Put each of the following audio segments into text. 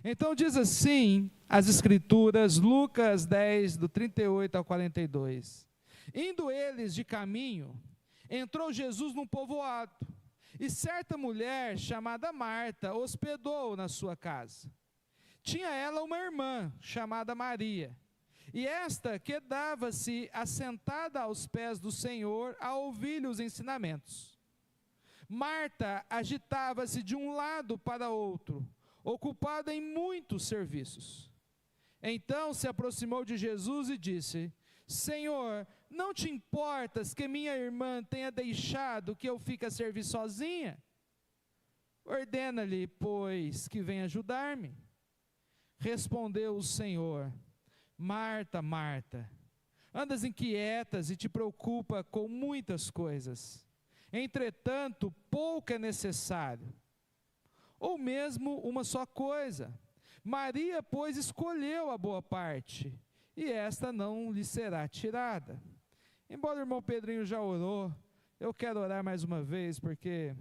Então diz assim as Escrituras, Lucas 10, do 38 ao 42. Indo eles de caminho, entrou Jesus num povoado, e certa mulher chamada Marta hospedou-o na sua casa. Tinha ela uma irmã chamada Maria, e esta quedava-se assentada aos pés do Senhor a ouvir-lhe os ensinamentos. Marta agitava-se de um lado para outro, ocupada em muitos serviços. Então se aproximou de Jesus e disse: Senhor, não te importas que minha irmã tenha deixado que eu fique a servir sozinha? Ordena-lhe, pois, que venha ajudar-me. Respondeu o Senhor: Marta, Marta, andas inquietas e te preocupa com muitas coisas. Entretanto, pouco é necessário, ou mesmo uma só coisa. Maria, pois, escolheu a boa parte, e esta não lhe será tirada. Embora o irmão Pedrinho já orou, eu quero orar mais uma vez, porque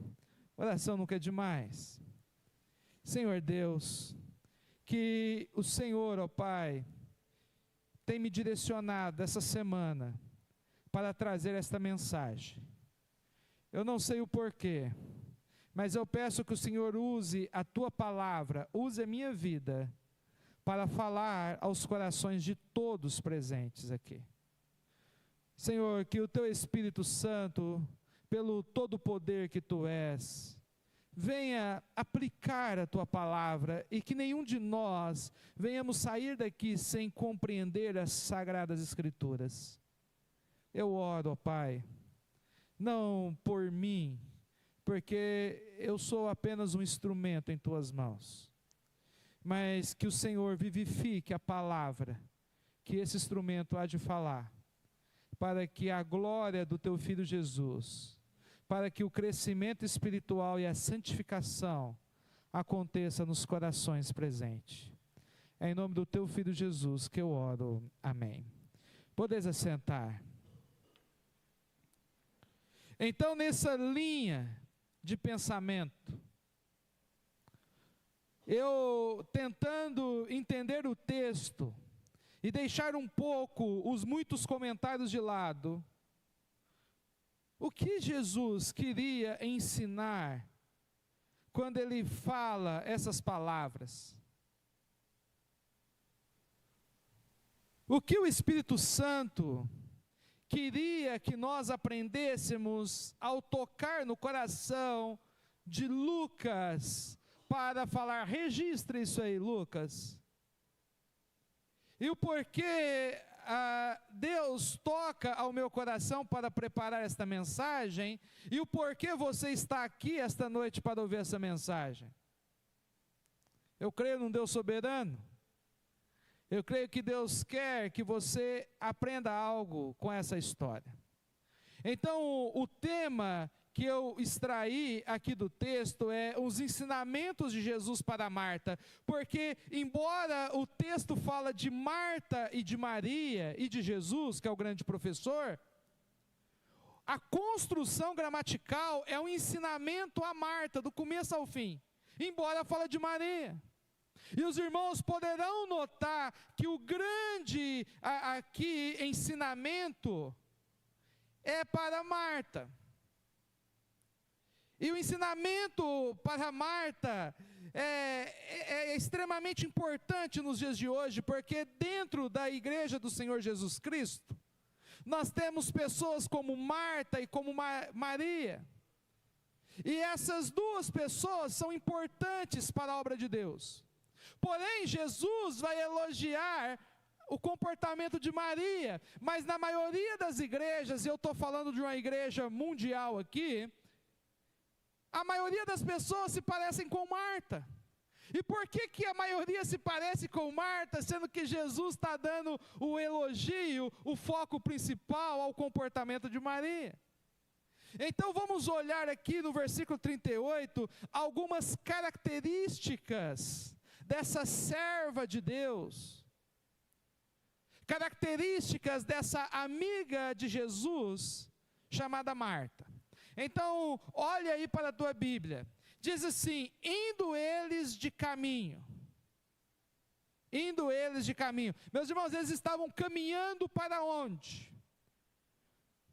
oração nunca é demais. Senhor Deus, que o Senhor, ó Pai, tem me direcionado essa semana para trazer esta mensagem. Eu não sei o porquê, mas eu peço que o Senhor use a Tua palavra, use a minha vida, para falar aos corações de todos presentes aqui. Senhor, que o Teu Espírito Santo, pelo todo o poder que Tu és, venha aplicar a Tua palavra, e que nenhum de nós venhamos sair daqui sem compreender as Sagradas Escrituras. Eu oro, ó Pai, não por mim, porque eu sou apenas um instrumento em Tuas mãos, mas que o Senhor vivifique a palavra, que esse instrumento há de falar, para que a glória do Teu Filho Jesus, para que o crescimento espiritual e a santificação aconteça nos corações presentes. É em nome do Teu Filho Jesus que eu oro. Amém. Podeis assentar. Então, nessa linha de pensamento, eu tentando entender o texto e deixar um pouco os muitos comentários de lado, o que Jesus queria ensinar quando Ele fala essas palavras? O que o Espírito Santo queria que nós aprendêssemos ao tocar no coração de Lucas, para falar: registre isso aí, Lucas. E o porquê Deus toca ao meu coração para preparar esta mensagem, e o porquê você está aqui esta noite para ouvir essa mensagem. Eu creio num Deus soberano. Eu creio que Deus quer que você aprenda algo com essa história. Então, o tema que eu extraí aqui do texto é os ensinamentos de Jesus para Marta, porque embora o texto fala de Marta e de Maria e de Jesus, que é o grande professor, a construção gramatical é um ensinamento a Marta, do começo ao fim, embora fala de Maria. E os irmãos poderão notar que o grande aqui ensinamento é para Marta. E o ensinamento para Marta é extremamente importante nos dias de hoje, porque dentro da igreja do Senhor Jesus Cristo, nós temos pessoas como Marta e como Maria. E essas duas pessoas são importantes para a obra de Deus. Porém, Jesus vai elogiar o comportamento de Maria, mas na maioria das igrejas, e eu estou falando de uma igreja mundial aqui, a maioria das pessoas se parecem com Marta. E por que a maioria se parece com Marta, sendo que Jesus está dando o elogio, o foco principal ao comportamento de Maria? Então vamos olhar aqui no versículo 38, algumas características dessa serva de Deus, características dessa amiga de Jesus, chamada Marta. Então, olha aí para a tua Bíblia, diz assim: indo eles de caminho. Indo eles de caminho. Meus irmãos, eles estavam caminhando para onde?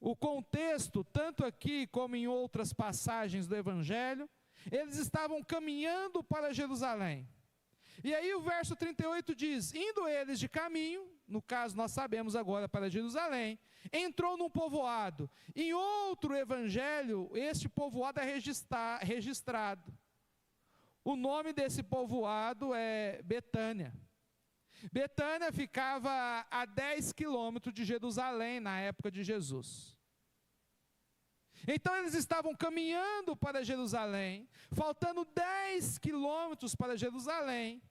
O contexto, tanto aqui como em outras passagens do Evangelho, eles estavam caminhando para Jerusalém. E aí o verso 38 diz, indo eles de caminho, no caso nós sabemos agora para Jerusalém, entrou num povoado. Em outro evangelho, este povoado é registrado. O nome desse povoado é Betânia. Betânia ficava a 10 quilômetros de Jerusalém na época de Jesus. Então eles estavam caminhando para Jerusalém, faltando 10 quilômetros para Jerusalém,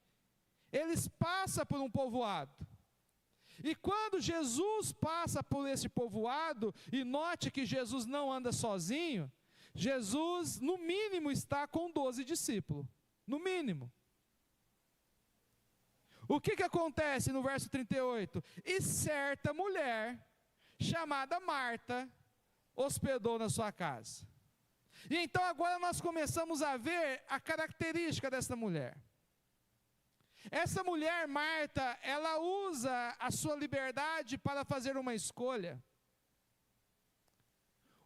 eles passam por um povoado. E quando Jesus passa por esse povoado, e note que Jesus não anda sozinho, Jesus no mínimo está com 12 discípulos, no mínimo. O que acontece no verso 38? E certa mulher, chamada Marta, hospedou na sua casa. E então agora nós começamos a ver a característica dessa mulher. Essa mulher, Marta, ela usa a sua liberdade para fazer uma escolha.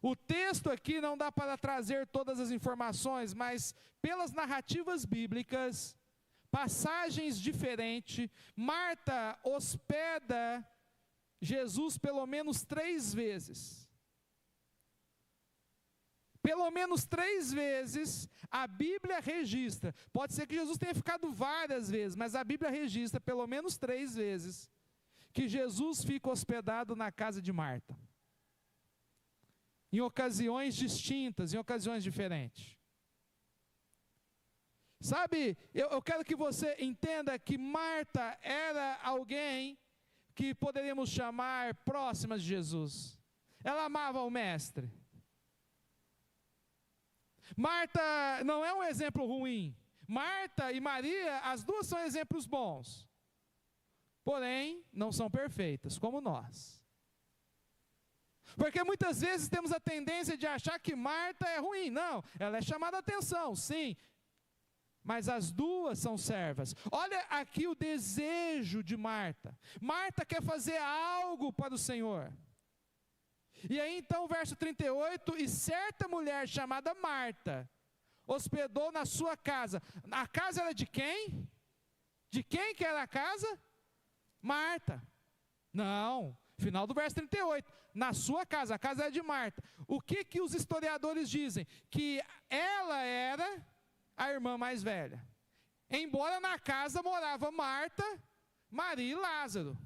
O texto aqui não dá para trazer todas as informações, mas pelas narrativas bíblicas, passagens diferentes, Marta hospeda Jesus pelo menos 3 vezes. Pelo menos 3 vezes a Bíblia registra, pode ser que Jesus tenha ficado várias vezes, mas a Bíblia registra pelo menos 3 vezes, que Jesus fica hospedado na casa de Marta. Em ocasiões distintas, em ocasiões diferentes. Sabe, eu quero que você entenda que Marta era alguém que poderíamos chamar próxima de Jesus. Ela amava o Mestre. Marta não é um exemplo ruim. Marta e Maria, as duas são exemplos bons. Porém, não são perfeitas, como nós. Porque muitas vezes temos a tendência de achar que Marta é ruim. Não, ela é chamada a atenção, sim. Mas as duas são servas. Olha aqui o desejo de Marta. Marta quer fazer algo para o Senhor. E aí então o verso 38, e certa mulher chamada Marta, hospedou na sua casa. A casa era de quem? De quem que era a casa? Marta. Não, final do verso 38, na sua casa, a casa era de Marta. O que os historiadores dizem? Que ela era a irmã mais velha. Embora na casa morava Marta, Maria e Lázaro.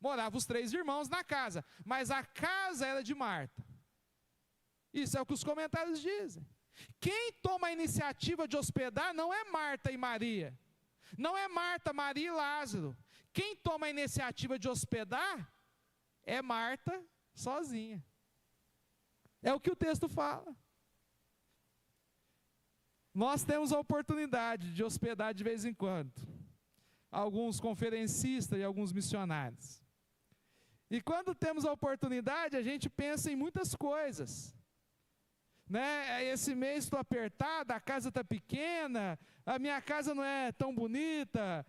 Moravam os 3 irmãos na casa, mas a casa era de Marta. Isso é o que os comentários dizem. Quem toma a iniciativa de hospedar não é Marta e Maria. Não é Marta, Maria e Lázaro. Quem toma a iniciativa de hospedar é Marta sozinha. É o que o texto fala. Nós temos a oportunidade de hospedar de vez em quando alguns conferencistas e alguns missionários. E quando temos a oportunidade, a gente pensa em muitas coisas. Né? Esse mês estou apertado, a casa está pequena, a minha casa não é tão bonita,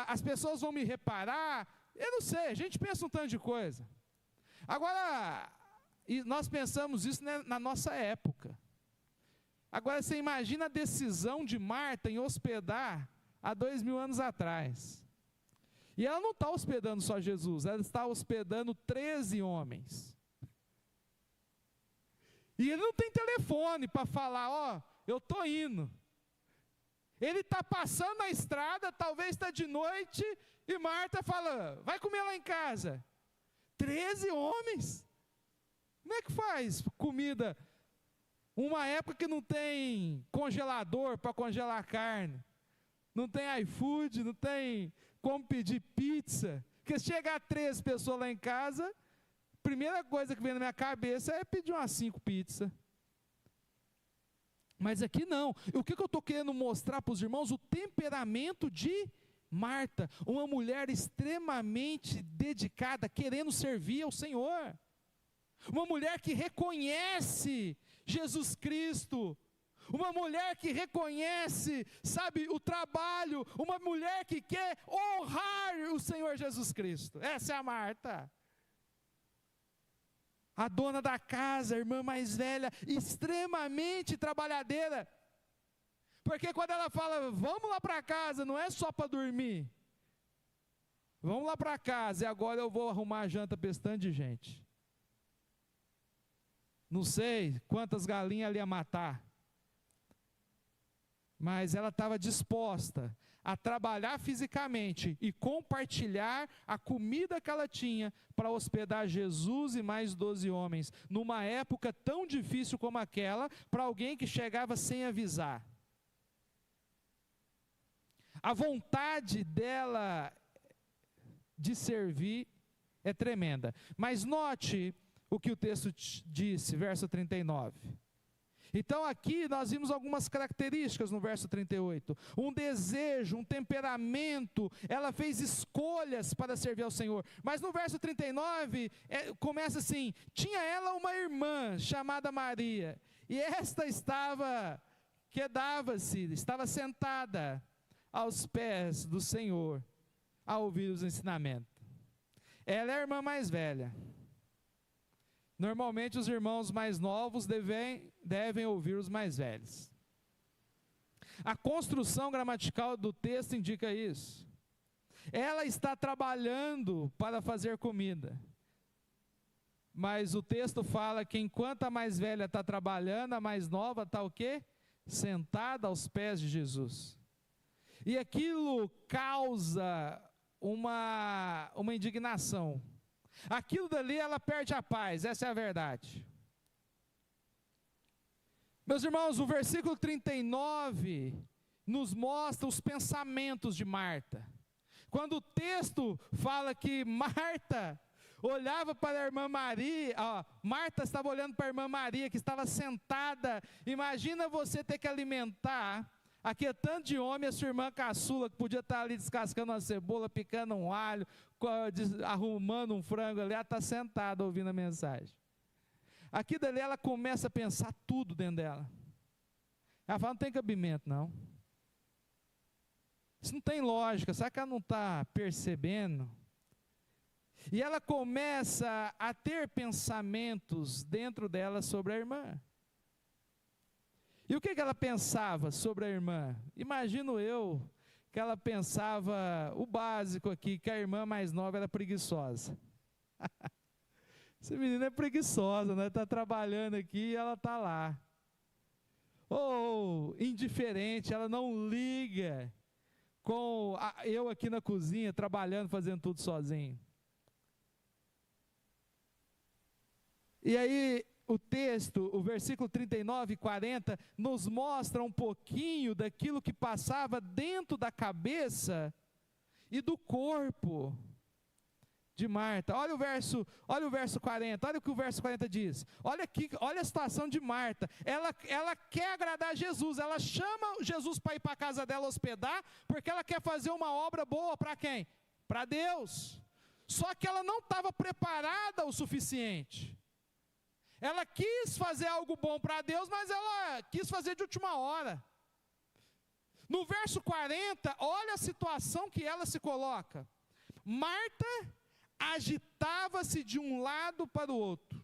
as pessoas vão me reparar. Eu não sei, a gente pensa um tanto de coisa. Agora, nós pensamos isso, né, na nossa época. Agora você imagina a decisão de Marta em hospedar há 2000 anos atrás. E ela não está hospedando só Jesus, ela está hospedando 13 homens. E ele não tem telefone para falar, ó, eu estou indo. Ele está passando na estrada, talvez está de noite, e Marta fala, vai comer lá em casa. 13 homens? Como é que faz comida? Uma época que não tem congelador para congelar carne. Não tem iFood, não tem como pedir pizza. Porque se chegar 13 pessoas lá em casa, a primeira coisa que vem na minha cabeça é pedir umas 5 pizzas. Mas aqui não. O que eu estou querendo mostrar para os irmãos? O temperamento de Marta. Uma mulher extremamente dedicada, querendo servir ao Senhor. Uma mulher que reconhece Jesus Cristo. uma mulher que reconhece, sabe, o trabalho, uma mulher que quer honrar o Senhor Jesus Cristo. Essa é a Marta. A dona da casa, a irmã mais velha, extremamente trabalhadeira. Porque quando ela fala, vamos lá para casa, não é só para dormir. Vamos lá para casa e agora eu vou arrumar a janta para esse tanto de gente. Não sei quantas galinhas ela ia matar. Mas ela estava disposta a trabalhar fisicamente e compartilhar a comida que ela tinha para hospedar Jesus e mais 12 homens, numa época tão difícil como aquela, para alguém que chegava sem avisar. A vontade dela de servir é tremenda. Mas note o que o texto disse, verso 39. Então aqui nós vimos algumas características no verso 38. Um desejo, um temperamento, ela fez escolhas para servir ao Senhor. Mas no verso 39, começa assim, tinha ela uma irmã chamada Maria, e esta estava sentada aos pés do Senhor, a ouvir os ensinamentos. Ela é a irmã mais velha. Normalmente os irmãos mais novos devem ouvir os mais velhos. A construção gramatical do texto indica isso. Ela está trabalhando para fazer comida. Mas o texto fala que enquanto a mais velha está trabalhando, a mais nova está o quê? Sentada aos pés de Jesus. E aquilo causa uma indignação. Aquilo dali ela perde a paz, essa é a verdade. Meus irmãos, o versículo 39 nos mostra os pensamentos de Marta. Quando o texto fala que Marta olhava para a irmã Maria, Marta estava olhando para a irmã Maria que estava sentada. Imagina você ter que alimentar aqui é tanto de homem, a sua irmã caçula, que podia estar ali descascando uma cebola, picando um alho, arrumando um frango ali, ela está sentada ouvindo a mensagem. Aqui dali ela começa a pensar tudo dentro dela. Ela fala, não tem cabimento não. Isso não tem lógica, será que ela não está percebendo? E ela começa a ter pensamentos dentro dela sobre a irmã. E o que ela pensava sobre a irmã? Imagino eu que ela pensava o básico aqui, que a irmã mais nova era preguiçosa. Essa menina é preguiçosa, né? Está trabalhando aqui e ela está lá. Ou indiferente, ela não liga com eu aqui na cozinha, trabalhando, fazendo tudo sozinho. E aí, o texto, o versículo 39 e 40, nos mostra um pouquinho daquilo que passava dentro da cabeça e do corpo de Marta. Olha o verso 40, olha o que o verso 40 diz. Olha aqui, olha a situação de Marta. Ela quer agradar Jesus, ela chama Jesus para ir para a casa dela hospedar, porque ela quer fazer uma obra boa para quem? Para Deus. Só que ela não estava preparada o suficiente. Ela quis fazer algo bom para Deus, mas ela quis fazer de última hora. No verso 40, olha a situação que ela se coloca. Marta agitava-se de um lado para o outro.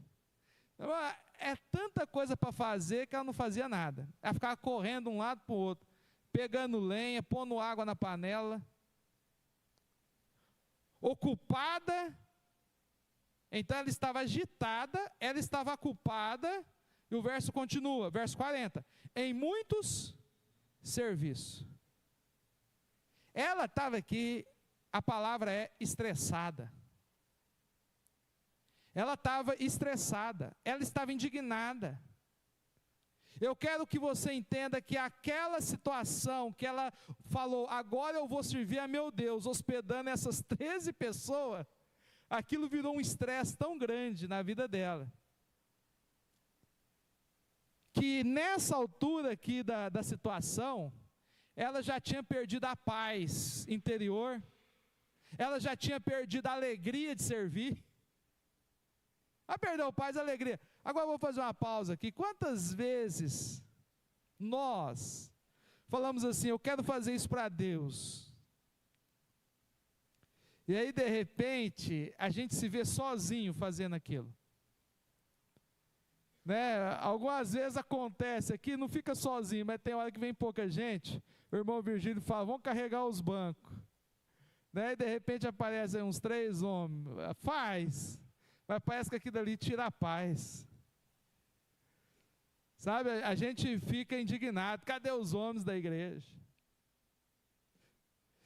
É tanta coisa para fazer que ela não fazia nada. Ela ficava correndo de um lado para o outro, pegando lenha, pondo água na panela. Ocupada. Então ela estava agitada, ela estava ocupada, e o verso continua, verso 40, em muitos serviços. Ela estava aqui, a palavra é estressada. Ela estava estressada, ela estava indignada. Eu quero que você entenda que aquela situação que ela falou, agora eu vou servir a meu Deus, hospedando essas 13 pessoas, aquilo virou um estresse tão grande na vida dela, que nessa altura aqui da situação, ela já tinha perdido a paz interior, ela já tinha perdido a alegria de servir. Perdeu a paz e a alegria. Agora eu vou fazer uma pausa aqui. Quantas vezes nós falamos assim, eu quero fazer isso para Deus. E aí, de repente, a gente se vê sozinho fazendo aquilo. Né? Algumas vezes acontece aqui, não fica sozinho, mas tem hora que vem pouca gente. O irmão Virgílio fala, vamos carregar os bancos. Né? E de repente aparecem uns 3 homens. Faz. Mas parece que aquilo ali tira a paz. Sabe, a gente fica indignado. Cadê os homens da igreja?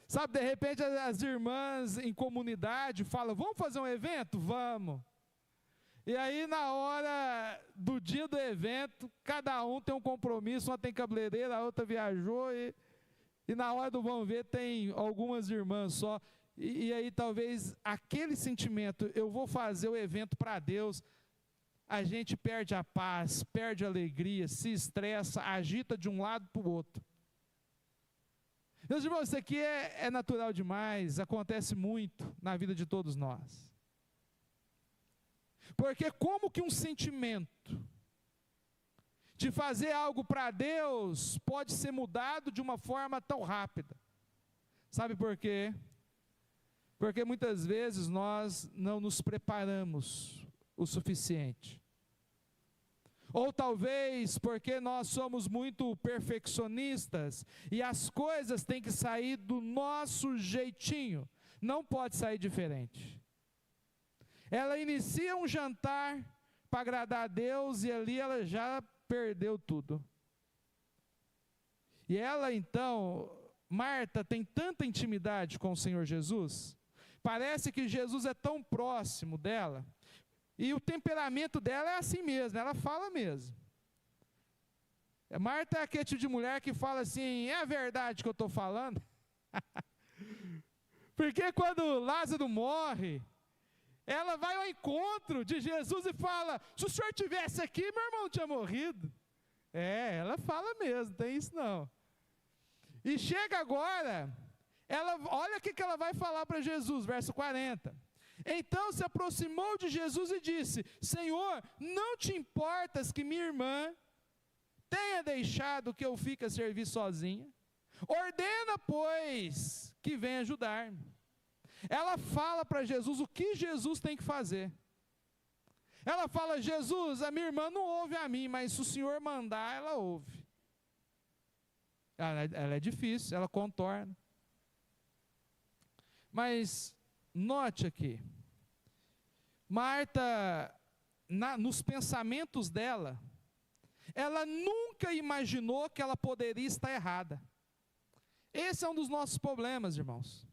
Sabe, de repente as irmãs em comunidade falam, vamos fazer um evento? Vamos. E aí na hora do dia do evento, cada um tem um compromisso, uma tem cabeleireira, a outra viajou, e na hora do vamos ver tem algumas irmãs só. E aí talvez aquele sentimento, eu vou fazer o evento para Deus, a gente perde a paz, perde a alegria, se estressa, agita de um lado para o outro. Meus irmãos, isso aqui é natural demais, acontece muito na vida de todos nós. Porque como que um sentimento de fazer algo para Deus pode ser mudado de uma forma tão rápida? Sabe por quê? Porque muitas vezes nós não nos preparamos o suficiente. Ou talvez porque nós somos muito perfeccionistas e as coisas têm que sair do nosso jeitinho, não pode sair diferente. Ela inicia um jantar para agradar a Deus e ali ela já perdeu tudo. E ela então, Marta tem tanta intimidade com o Senhor Jesus, parece que Jesus é tão próximo dela, e o temperamento dela é assim mesmo, ela fala mesmo. Marta é aquele tipo de mulher que fala assim, é a verdade que eu estou falando? Porque quando Lázaro morre, ela vai ao encontro de Jesus e fala, se o senhor estivesse aqui, meu irmão tinha morrido. Ela fala mesmo, tem isso não. E chega agora, olha o que ela vai falar para Jesus, verso 40. Então se aproximou de Jesus e disse, Senhor, não te importas que minha irmã tenha deixado que eu fique a servir sozinha? Ordena, pois, que venha ajudar-me. Ela fala para Jesus o que Jesus tem que fazer. Ela fala, Jesus, a minha irmã não ouve a mim, mas se o Senhor mandar, ela ouve. Ela é difícil, ela contorna. Mas note aqui, Marta, nos pensamentos dela, ela nunca imaginou que ela poderia estar errada. Esse é um dos nossos problemas, irmãos.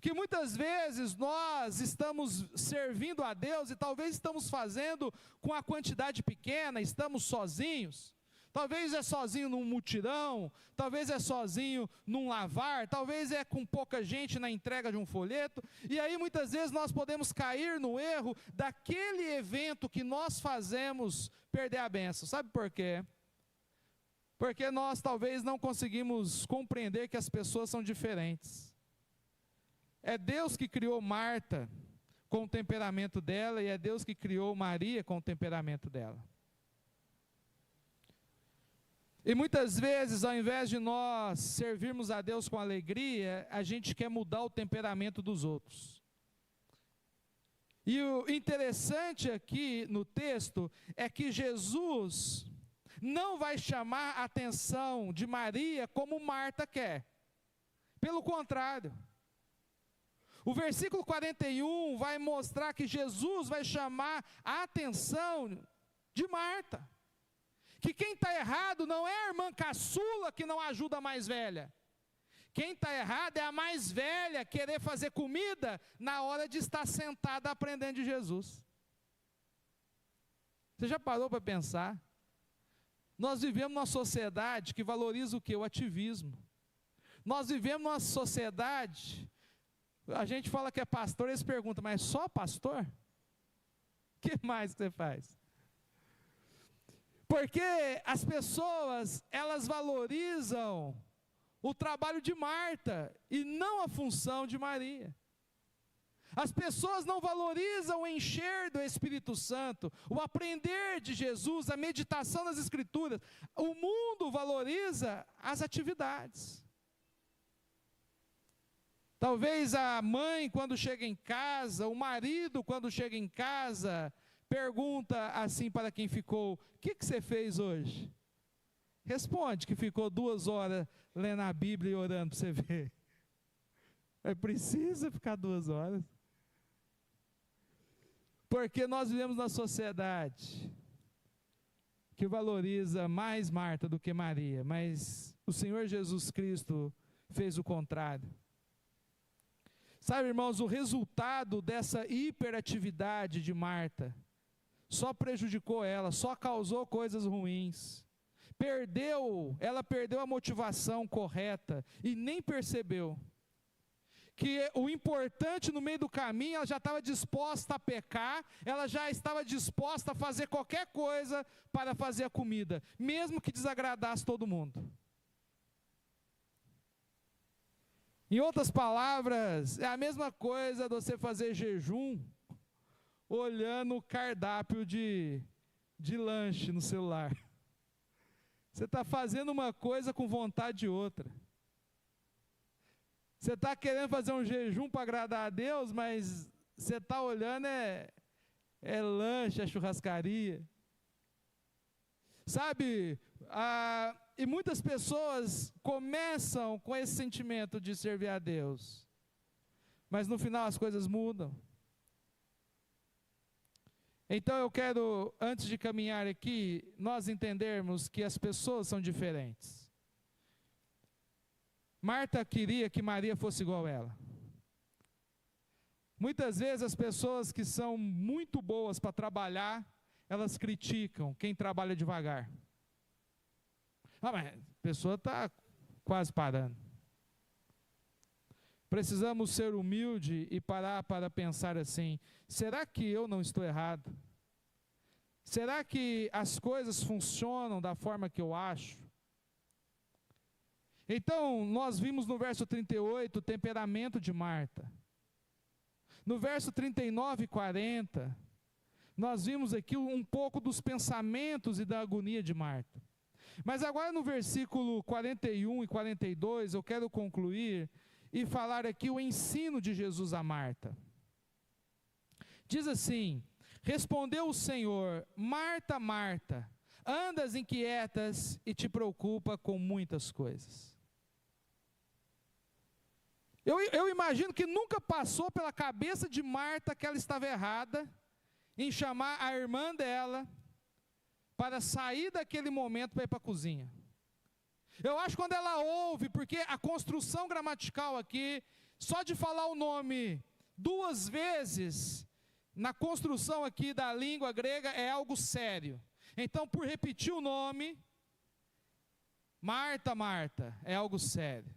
Que muitas vezes nós estamos servindo a Deus e talvez estamos fazendo com a quantidade pequena, estamos sozinhos. Talvez é sozinho num mutirão, talvez é sozinho num lavar, talvez é com pouca gente na entrega de um folheto. E aí muitas vezes nós podemos cair no erro daquele evento que nós fazemos perder a bênção. Sabe por quê? Porque nós talvez não conseguimos compreender que as pessoas são diferentes. É Deus que criou Marta com o temperamento dela e é Deus que criou Maria com o temperamento dela. E muitas vezes, ao invés de nós servirmos a Deus com alegria, a gente quer mudar o temperamento dos outros. E o interessante aqui no texto é que Jesus não vai chamar a atenção de Maria como Marta quer. Pelo contrário. O versículo 41 vai mostrar que Jesus vai chamar a atenção de Marta. Que quem está errado não é a irmã caçula que não ajuda a mais velha. Quem está errado é a mais velha querer fazer comida na hora de estar sentada aprendendo de Jesus. Você já parou para pensar? Nós vivemos numa sociedade que valoriza o quê? O ativismo. Nós vivemos numa sociedade, a gente fala que é pastor, eles perguntam, mas só pastor? O que mais você faz? Porque as pessoas, elas valorizam o trabalho de Marta e não a função de Maria. As pessoas não valorizam o encher do Espírito Santo, o aprender de Jesus, a meditação nas Escrituras. O mundo valoriza as atividades. Talvez a mãe, quando chega em casa, o marido, quando chega em casa, pergunta assim para quem ficou: o que você fez hoje? Responde que ficou 2 horas lendo a Bíblia e orando para você ver. Precisa ficar 2 horas. Porque nós vivemos na sociedade que valoriza mais Marta do que Maria, mas o Senhor Jesus Cristo fez o contrário. Sabe, irmãos, o resultado dessa hiperatividade de Marta só prejudicou ela, só causou coisas ruins. Ela perdeu a motivação correta e nem percebeu que o importante no meio do caminho, ela já estava disposta a pecar, ela já estava disposta a fazer qualquer coisa para fazer a comida, mesmo que desagradasse todo mundo. Em outras palavras, é a mesma coisa de você fazer jejum, olhando o cardápio de lanche no celular. Você está fazendo uma coisa com vontade de outra. Você está querendo fazer um jejum para agradar a Deus, mas você está olhando é lanche, é churrascaria. Sabe, e muitas pessoas começam com esse sentimento de servir a Deus, mas no final as coisas mudam. Então eu quero, antes de caminhar aqui, nós entendermos que as pessoas são diferentes. Marta queria que Maria fosse igual a ela. Muitas vezes as pessoas que são muito boas para trabalhar, elas criticam quem trabalha devagar. Mas a pessoa está quase parando. Precisamos ser humildes e parar para pensar assim: será que eu não estou errado? Será que as coisas funcionam da forma que eu acho? Então, nós vimos no verso 38 o temperamento de Marta. No verso 39 e 40, nós vimos aqui um pouco dos pensamentos e da agonia de Marta. Mas agora no versículo 41 e 42, eu quero concluir e falar aqui o ensino de Jesus a Marta. Diz assim: respondeu o Senhor: Marta, Marta, andas inquietas e te preocupa com muitas coisas. Eu imagino que nunca passou pela cabeça de Marta que ela estava errada em chamar a irmã dela para sair daquele momento para ir para a cozinha. Eu acho que quando ela ouve, porque a construção gramatical aqui, só de falar o nome 2 vezes, na construção aqui da língua grega, é algo sério. Então, por repetir o nome, Marta, Marta, é algo sério.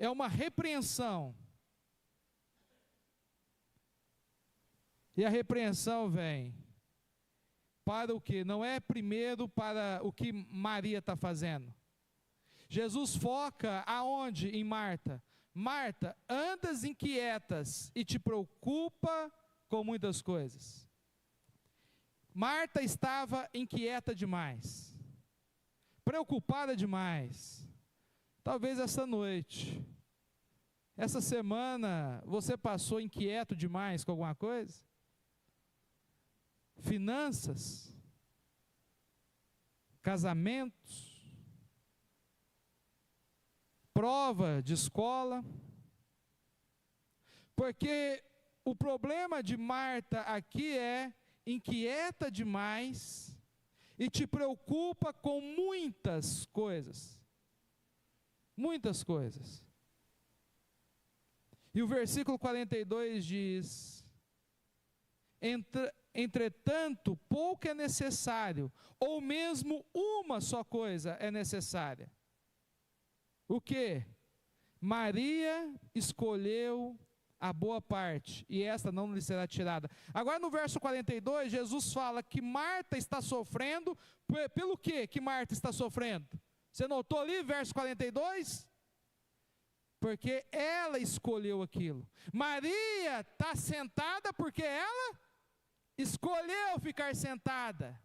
É uma repreensão. E a repreensão vem para o quê? Não é primeiro para o que Maria está fazendo. Jesus foca aonde em Marta? Marta, andas inquietas e te preocupa com muitas coisas. Marta estava inquieta demais, preocupada demais. Talvez essa noite, essa semana, você passou inquieto demais com alguma coisa? Finanças, casamentos, prova de escola. Porque o problema de Marta aqui é inquieta demais e te preocupa com muitas coisas. Muitas coisas. E o versículo 42 diz: entretanto, pouco é necessário, ou mesmo uma só coisa é necessária. O quê? Maria escolheu a boa parte, e esta não lhe será tirada. Agora no verso 42, Jesus fala que Marta está sofrendo, pelo quê que Marta está sofrendo? Você notou ali, verso 42? porque ela escolheu aquilo. Maria está sentada porque ela escolheu ficar sentada.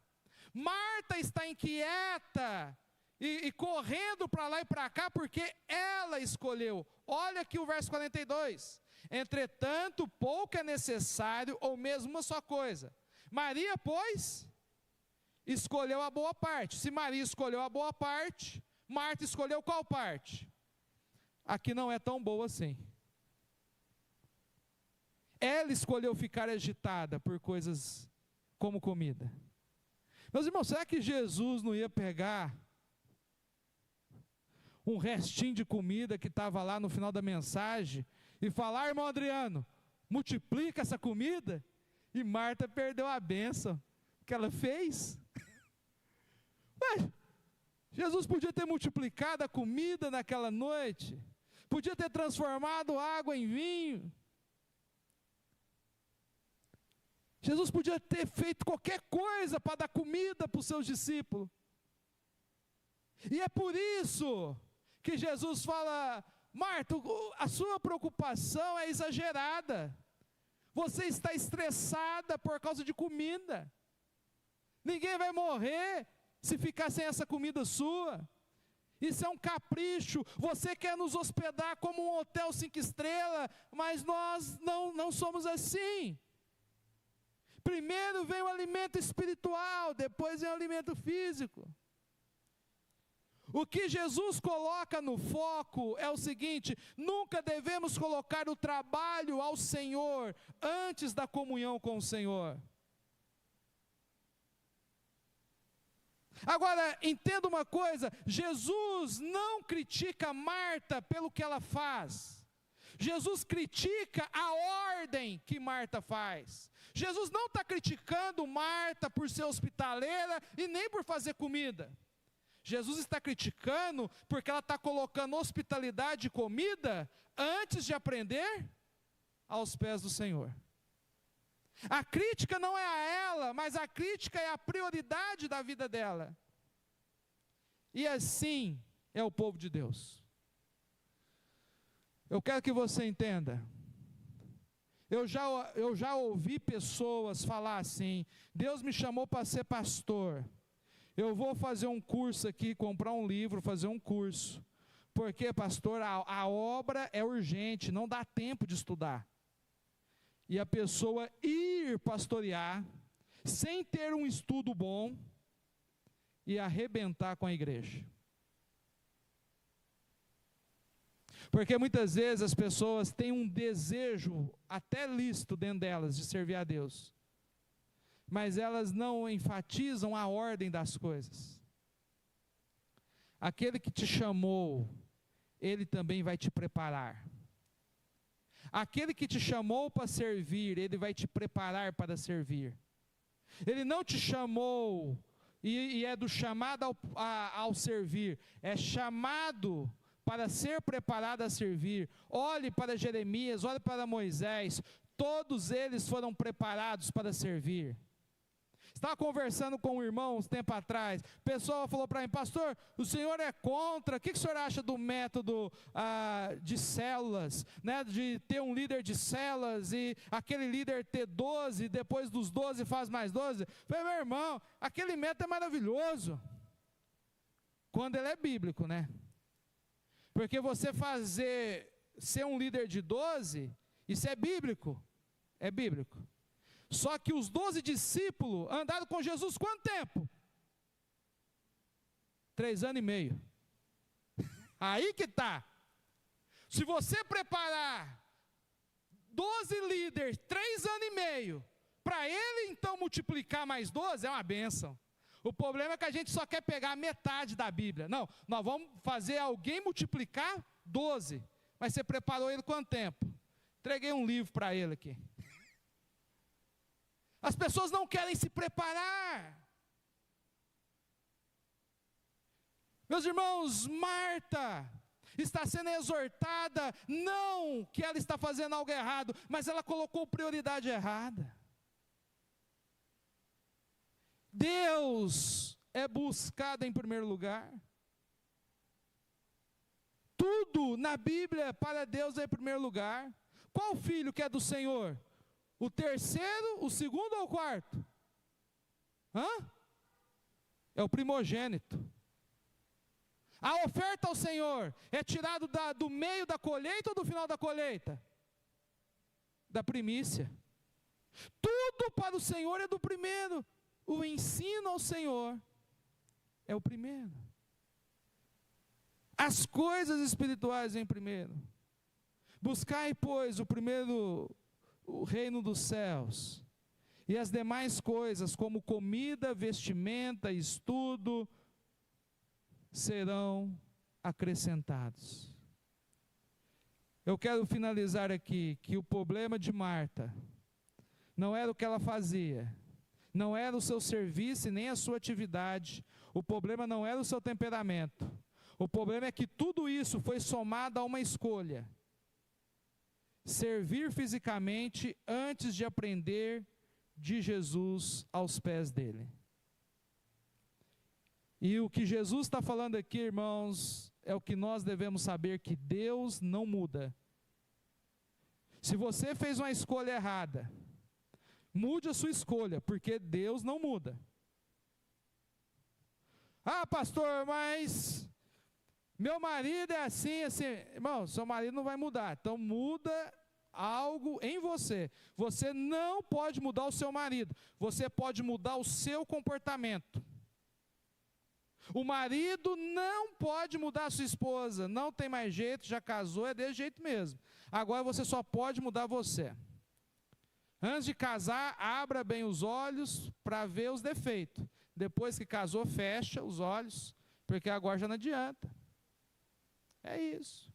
Marta está inquieta e correndo para lá e para cá porque ela escolheu. Olha aqui o verso 42. Entretanto, pouco é necessário, ou mesmo uma só coisa. Maria, pois, escolheu a boa parte. Se Maria escolheu a boa parte, Marta escolheu qual parte? A que não é tão boa assim. Ela escolheu ficar agitada por coisas como comida. Meus irmãos, será que Jesus não ia pegar um restinho de comida que estava lá no final da mensagem e falar: irmão Adriano, multiplica essa comida? E Marta perdeu a bênção que ela fez. Ué, Jesus podia ter multiplicado a comida naquela noite, podia ter transformado água em vinho, Jesus podia ter feito qualquer coisa para dar comida para os seus discípulos. E é por isso que Jesus fala: Marta, a sua preocupação é exagerada. Você está estressada por causa de comida. Ninguém vai morrer se ficar sem essa comida sua. Isso é um capricho. Você quer nos hospedar como um hotel 5 estrelas, mas nós não somos assim. Primeiro vem o alimento espiritual, depois vem o alimento físico. O que Jesus coloca no foco é o seguinte: nunca devemos colocar o trabalho ao Senhor antes da comunhão com o Senhor. Agora, entenda uma coisa: Jesus não critica Marta pelo que ela faz. Jesus critica a ordem que Marta faz. Jesus não está criticando Marta por ser hospitaleira e nem por fazer comida. Jesus está criticando porque ela está colocando hospitalidade e comida antes de aprender aos pés do Senhor. A crítica não é a ela, mas a crítica é a prioridade da vida dela. E assim é o povo de Deus. Eu quero que você entenda. Eu já ouvi pessoas falar assim: Deus me chamou para ser pastor. Eu vou fazer um curso aqui, comprar um livro, fazer um curso. Porque, pastor, a obra é urgente, não dá tempo de estudar. E a pessoa ir pastorear, sem ter um estudo bom, e arrebentar com a igreja. Porque muitas vezes as pessoas têm um desejo, até lícito dentro delas, de servir a Deus. Mas elas não enfatizam a ordem das coisas. Aquele que te chamou, ele também vai te preparar. Aquele que te chamou para servir, ele vai te preparar para servir. Ele não te chamou, e é do chamado ao servir, é chamado para ser preparado a servir. Olhe para Jeremias, olhe para Moisés, todos eles foram preparados para servir. Estava conversando com um irmão uns tempo atrás, a pessoa falou para mim: pastor, o senhor é contra, o que o senhor acha do método de células, né, de ter um líder de células e aquele líder ter 12, depois dos 12 faz mais 12? Eu falei: meu irmão, aquele método é maravilhoso, quando ele é bíblico, né? Porque você ser um líder de 12, isso é bíblico, é bíblico. Só que os 12 discípulos andaram com Jesus quanto tempo? 3 anos e meio. Aí que está. Se você preparar 12 líderes, 3 anos e meio, para ele então multiplicar mais 12, é uma bênção. O problema é que a gente só quer pegar a metade da Bíblia. Não, nós vamos fazer alguém multiplicar 12. Mas você preparou ele quanto tempo? Entreguei um livro para ele aqui. As pessoas não querem se preparar. Meus irmãos, Marta está sendo exortada, não que ela está fazendo algo errado, mas ela colocou prioridade errada. Deus é buscado em primeiro lugar. Tudo na Bíblia para Deus é em primeiro lugar. Qual filho que é do Senhor? O terceiro, o segundo ou o quarto? É o primogênito. A oferta ao Senhor é tirado do meio da colheita ou do final da colheita? Da primícia. Tudo para o Senhor é do primeiro. O ensino ao Senhor é o primeiro. As coisas espirituais em primeiro. Buscai, pois, o reino dos céus, e as demais coisas, como comida, vestimenta, estudo, serão acrescentados. Eu quero finalizar aqui que o problema de Marta não era o que ela fazia, não era o seu serviço e nem a sua atividade, o problema não era o seu temperamento, o problema é que tudo isso foi somado a uma escolha: servir fisicamente antes de aprender de Jesus aos pés dele. E o que Jesus está falando aqui, irmãos, é o que nós devemos saber, que Deus não muda. Se você fez uma escolha errada, mude a sua escolha, porque Deus não muda. Ah, pastor, mas meu marido é assim, assim. Irmão, seu marido não vai mudar, então muda algo em você. Você não pode mudar o seu marido, você pode mudar o seu comportamento. O marido não pode mudar a sua esposa, não tem mais jeito, já casou, é desse jeito mesmo. Agora você só pode mudar você. Antes de casar, abra bem os olhos para ver os defeitos. Depois que casou, fecha os olhos, porque agora já não adianta. É isso.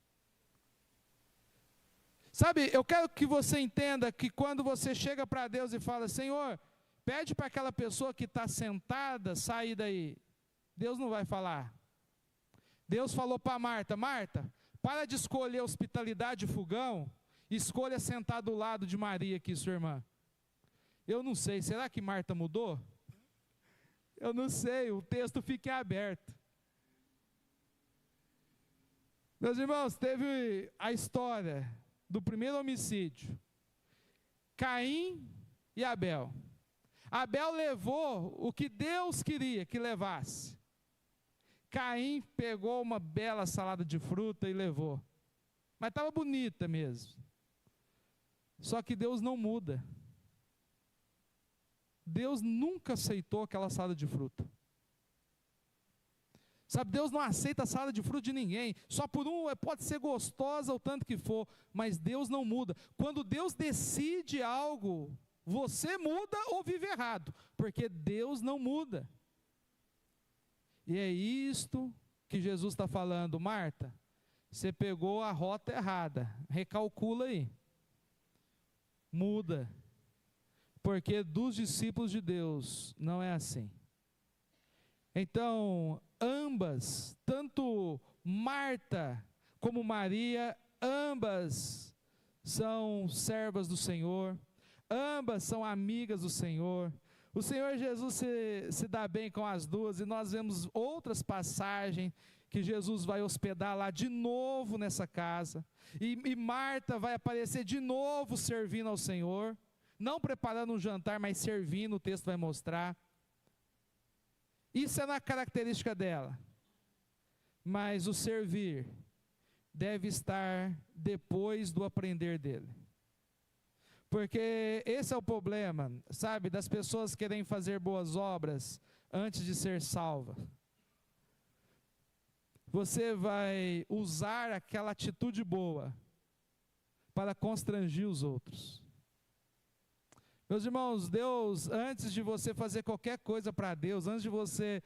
Sabe, eu quero que você entenda que quando você chega para Deus e fala: Senhor, pede para aquela pessoa que está sentada sair daí. Deus não vai falar. Deus falou para Marta: Marta, para de escolher hospitalidade e fogão, escolha sentar do lado de Maria aqui, sua irmã. Eu não sei, será que Marta mudou? Eu não sei, o texto fica aberto. Meus irmãos, teve a história do primeiro homicídio, Caim e Abel. Abel levou o que Deus queria que levasse. Caim pegou uma bela salada de fruta e levou. Mas estava bonita mesmo. Só que Deus não muda. Deus nunca aceitou aquela salada de fruta. Sabe, Deus não aceita a salada de fruta de ninguém. Só por pode ser gostosa o tanto que for, mas Deus não muda. Quando Deus decide algo, você muda ou vive errado, porque Deus não muda. E é isto que Jesus está falando: Marta, você pegou a rota errada, recalcula aí, muda, porque dos discípulos de Deus não é assim. Então, ambas, tanto Marta como Maria, ambas são servas do Senhor, ambas são amigas do Senhor. O Senhor Jesus se dá bem com as duas, e nós vemos outras passagens que Jesus vai hospedar lá de novo nessa casa, e Marta vai aparecer de novo servindo ao Senhor, não preparando um jantar, mas servindo, o texto vai mostrar. Isso é na característica dela, mas o servir deve estar depois do aprender dele. Porque esse é o problema, sabe, das pessoas querem fazer boas obras antes de ser salva. Você vai usar aquela atitude boa para constranger os outros. Meus irmãos, Deus, antes de você fazer qualquer coisa para Deus, antes de você,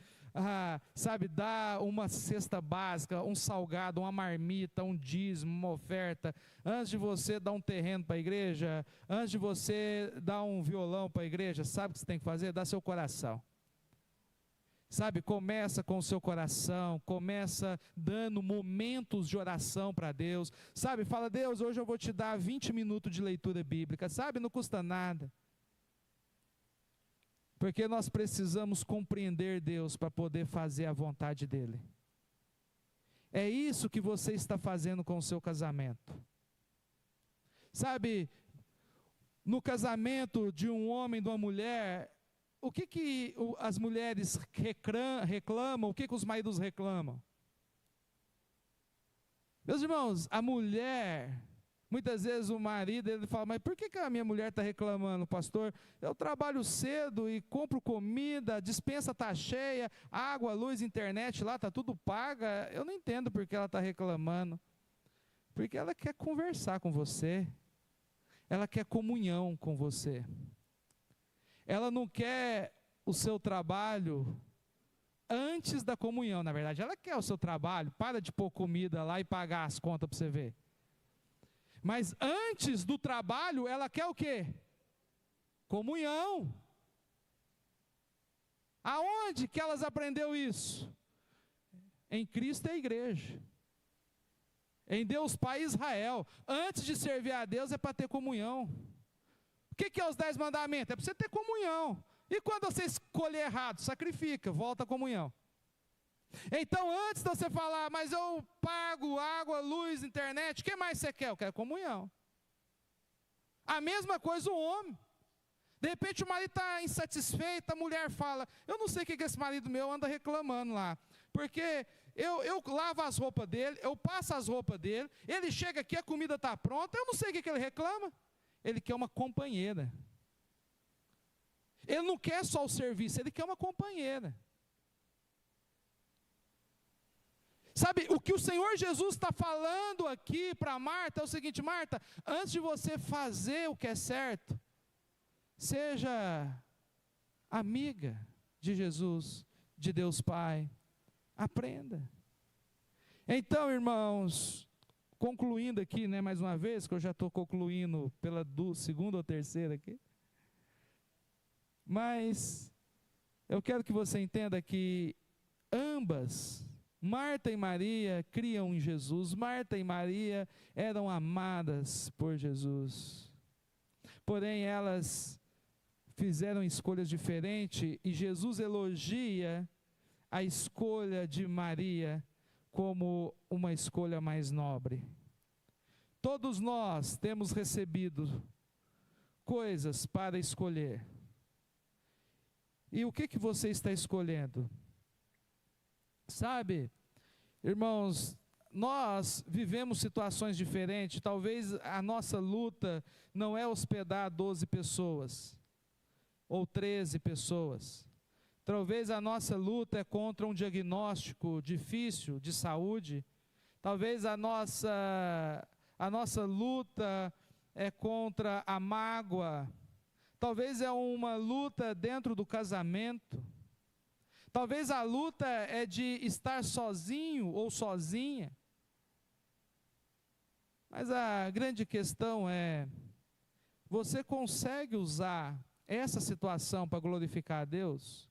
dar uma cesta básica, um salgado, uma marmita, um dízimo, uma oferta, antes de você dar um terreno para a igreja, antes de você dar um violão para a igreja, sabe o que você tem que fazer? Dá seu coração. Sabe, começa com o seu coração, começa dando momentos de oração para Deus. Sabe, fala: Deus, hoje eu vou te dar 20 minutos de leitura bíblica. Sabe, não custa nada. Porque nós precisamos compreender Deus para poder fazer a vontade dEle. É isso que você está fazendo com o seu casamento. Sabe, no casamento de um homem e de uma mulher, o que as mulheres reclamam, o que os maridos reclamam? Meus irmãos, a mulher, muitas vezes o marido, ele fala, mas por que a minha mulher está reclamando, pastor? Eu trabalho cedo e compro comida, a despensa está cheia, água, luz, internet lá, está tudo paga. Eu não entendo por que ela está reclamando. Porque ela quer conversar com você. Ela quer comunhão com você. Ela não quer o seu trabalho antes da comunhão. Na verdade, ela quer o seu trabalho. Para de pôr comida lá e pagar as contas para você ver. Mas antes do trabalho, ela quer o quê? Comunhão. Aonde que elas aprendeu isso? Em Cristo e a igreja. Em Deus Pai e Israel. Antes de servir a Deus é para ter comunhão. O que é os 10 mandamentos? É para você ter comunhão. E quando você escolher errado, sacrifica, volta à comunhão. Então antes de você falar, mas eu pago água, luz, internet, o que mais você quer? Eu quero comunhão. A mesma coisa o homem. De repente o marido está insatisfeito, a mulher fala, eu não sei o que esse marido meu anda reclamando lá. Porque eu lavo as roupas dele, eu passo as roupas dele, ele chega aqui, a comida está pronta, eu não sei o que ele reclama. Ele quer uma companheira. Ele não quer só o serviço, ele quer uma companheira. Sabe, o que o Senhor Jesus está falando aqui para Marta é o seguinte, Marta, antes de você fazer o que é certo, seja amiga de Jesus, de Deus Pai, aprenda. Então, irmãos, concluindo aqui, mais uma vez, que eu já estou concluindo pela segunda ou terceira aqui, mas eu quero que você entenda que ambas, Marta e Maria, criam em Jesus. Marta e Maria eram amadas por Jesus. Porém, elas fizeram escolhas diferentes e Jesus elogia a escolha de Maria como uma escolha mais nobre. Todos nós temos recebido coisas para escolher. E o que você está escolhendo? Sabe, irmãos, nós vivemos situações diferentes. Talvez a nossa luta não é hospedar 12 pessoas ou 13 pessoas. Talvez a nossa luta é contra um diagnóstico difícil de saúde. Talvez a nossa luta é contra a mágoa. Talvez é uma luta dentro do casamento. Talvez a luta é de estar sozinho ou sozinha. Mas a grande questão é, você consegue usar essa situação para glorificar a Deus?